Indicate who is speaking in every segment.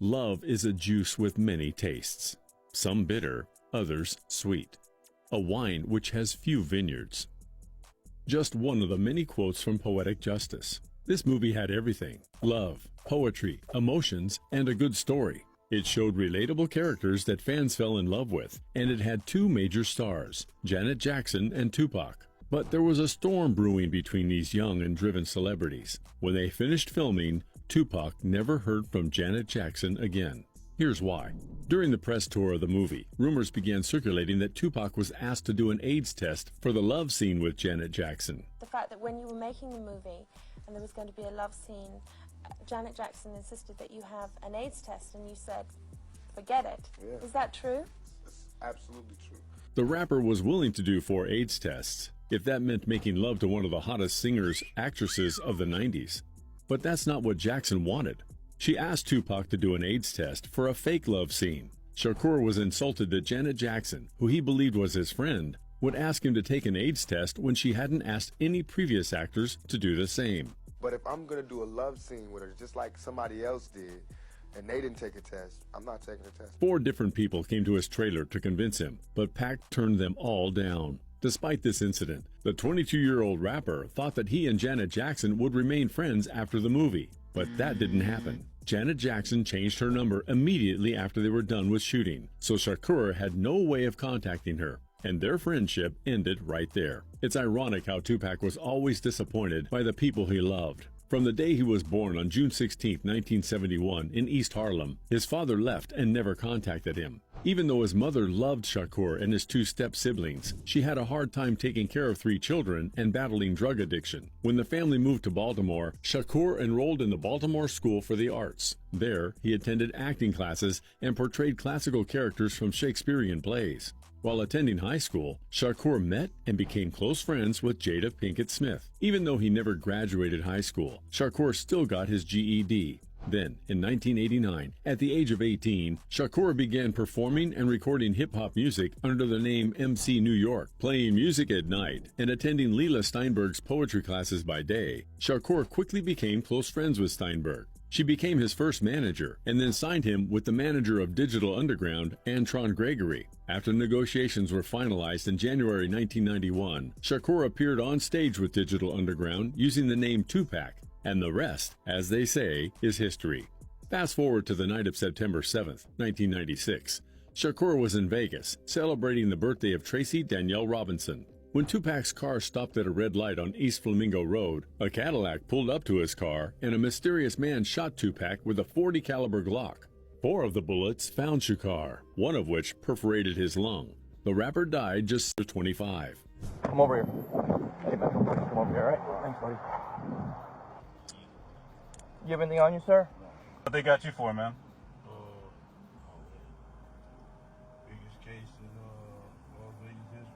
Speaker 1: Love is a juice with many tastes, some bitter, others sweet. A wine which has few vineyards. Just one of the many quotes from Poetic Justice. This movie had everything: love, poetry, emotions, and a good story. It showed relatable characters that fans fell in love with, and it had two major stars, Janet Jackson and Tupac. But there was a storm brewing between these young and driven celebrities. When they finished filming, Tupac never heard from Janet Jackson again. Here's why. During the press tour of the movie, rumors began circulating that Tupac was asked to do an AIDS test for the love scene with Janet Jackson.
Speaker 2: The fact that when you were making the movie and there was going to be a love scene, Janet Jackson insisted that you have an AIDS test, and you said, forget it. Yeah. Is that true?
Speaker 3: It's absolutely true.
Speaker 1: The rapper was willing to do 4 AIDS tests, if that meant making love to one of the hottest singers, actresses of the 90s. But that's not what Jackson wanted. She asked Tupac to do an AIDS test for a fake love scene. Shakur was insulted that Janet Jackson, who he believed was his friend, would ask him to take an AIDS test when she hadn't asked any previous actors to do the same.
Speaker 3: But if I'm going to do a love scene with her, just like somebody else did, and they didn't take a test, I'm not taking a test.
Speaker 1: 4 different people came to his trailer to convince him, but Pac turned them all down. Despite this incident, the 22-year-old rapper thought that he and Janet Jackson would remain friends after the movie. But that didn't happen. Janet Jackson changed her number immediately after they were done with shooting, so Shakur had no way of contacting her, and their friendship ended right there. It's ironic how Tupac was always disappointed by the people he loved. From the day he was born on June 16, 1971, in East Harlem, his father left and never contacted him. Even though his mother loved Shakur and his 2 step-siblings, she had a hard time taking care of 3 children and battling drug addiction. When the family moved to Baltimore, Shakur enrolled in the Baltimore School for the Arts. There, he attended acting classes and portrayed classical characters from Shakespearean plays. While attending high school, Shakur met and became close friends with Jada Pinkett Smith. Even though he never graduated high school, Shakur still got his GED. Then, in 1989, at the age of 18, Shakur began performing and recording hip-hop music under the name MC New York, playing music at night and attending Leila Steinberg's poetry classes by day. Shakur quickly became close friends with Steinberg. She became his first manager and then signed him with the manager of Digital Underground, Antron Gregory. After negotiations were finalized in January 1991, Shakur appeared on stage with Digital Underground using the name Tupac, and the rest, as they say, is history. Fast forward to the night of September 7th, 1996. Shakur was in Vegas, celebrating the birthday of Tracy Danielle Robinson. When Tupac's car stopped at a red light on East Flamingo Road, a Cadillac pulled up to his car, and a mysterious man shot Tupac with a .40 caliber Glock. 4 of the bullets found Shakur, one of which perforated his lung. The rapper died just 25.
Speaker 4: Come over here. Hey, man. Come over here, all right? Thanks, buddy. You have anything on you, sir?
Speaker 5: What they got you for, man?
Speaker 6: Biggest case in Las Vegas history.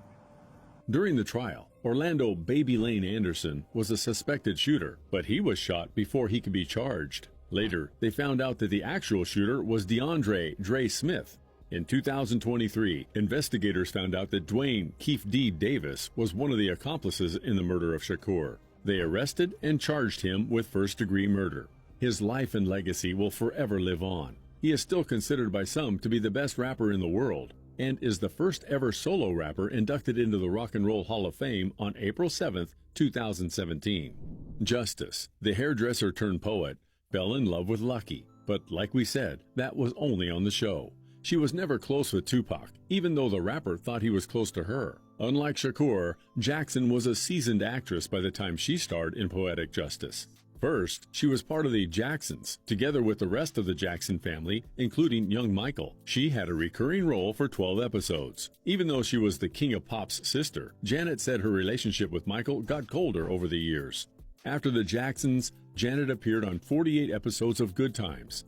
Speaker 1: During the trial, Orlando Baby Lane Anderson was a suspected shooter, but he was shot before he could be charged. Later, they found out that the actual shooter was DeAndre Dre Smith. In 2023, investigators found out that Dwayne Keefe D. Davis was one of the accomplices in the murder of Shakur. They arrested and charged him with first-degree murder. His life and legacy will forever live on. He is still considered by some to be the best rapper in the world, and is the first ever solo rapper inducted into the Rock and Roll Hall of Fame on April 7, 2017. Justice, the hairdresser turned poet, fell in love with Lucky, but like we said, that was only on the show. She was never close with Tupac, even though the rapper thought he was close to her. Unlike Shakur, Jackson was a seasoned actress by the time she starred in Poetic Justice. First, she was part of the Jacksons, together with the rest of the Jackson family, including young Michael. She had a recurring role for 12 episodes. Even though she was the King of Pop's sister, Janet said her relationship with Michael got colder over the years. After the Jacksons, Janet appeared on 48 episodes of Good Times.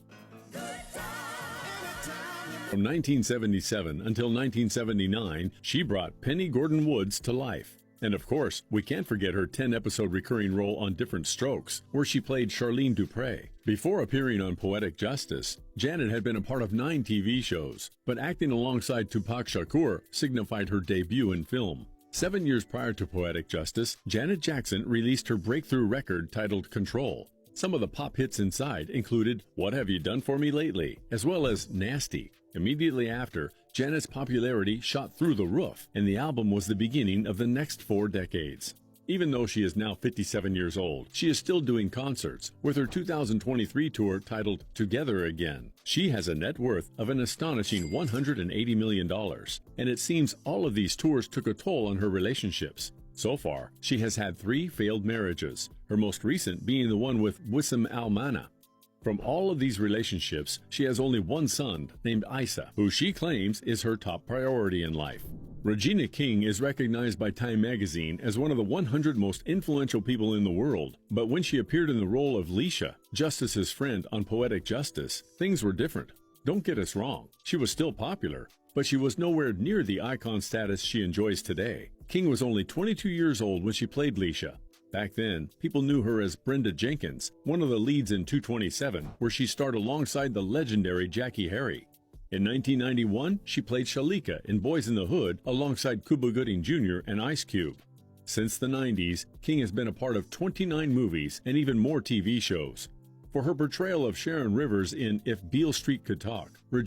Speaker 1: From 1977 until 1979, she brought Penny Gordon Woods to life. And of course, we can't forget her 10-episode recurring role on Different Strokes, where she played Charlene Dupre. Before appearing on Poetic Justice, Janet had been a part of 9 TV shows, but acting alongside Tupac Shakur signified her debut in film. 7 years prior to Poetic Justice, Janet Jackson released her breakthrough record titled Control. Some of the pop hits inside included What Have You Done For Me Lately, as well as Nasty. Immediately after, Janet's popularity shot through the roof, and the album was the beginning of the next 4 decades. Even though she is now 57 years old, she is still doing concerts, with her 2023 tour titled Together Again. She has a net worth of an astonishing $180 million, and it seems all of these tours took a toll on her relationships. So far, she has had 3 failed marriages, her most recent being the one with Wissam Al-Mana. From all of these relationships, she has only one son named Isa, who she claims is her top priority in life. Regina King is recognized by Time magazine as one of the 100 most influential people in the world, but when she appeared in the role of Leisha, Justice's friend on Poetic Justice, things were different. Don't get us wrong, she was still popular, but she was nowhere near the icon status she enjoys today. King was only 22 years old when she played Leisha. Back then, people knew her as Brenda Jenkins, one of the leads in 227, where she starred alongside the legendary Jackie Harry. In 1991, she played Shalika in Boys in the Hood alongside Cuba Gooding Jr. and Ice Cube. Since the 90s, King has been a part of 29 movies and even more TV shows. For her portrayal of Sharon Rivers in If Beale Street Could Talk, Regina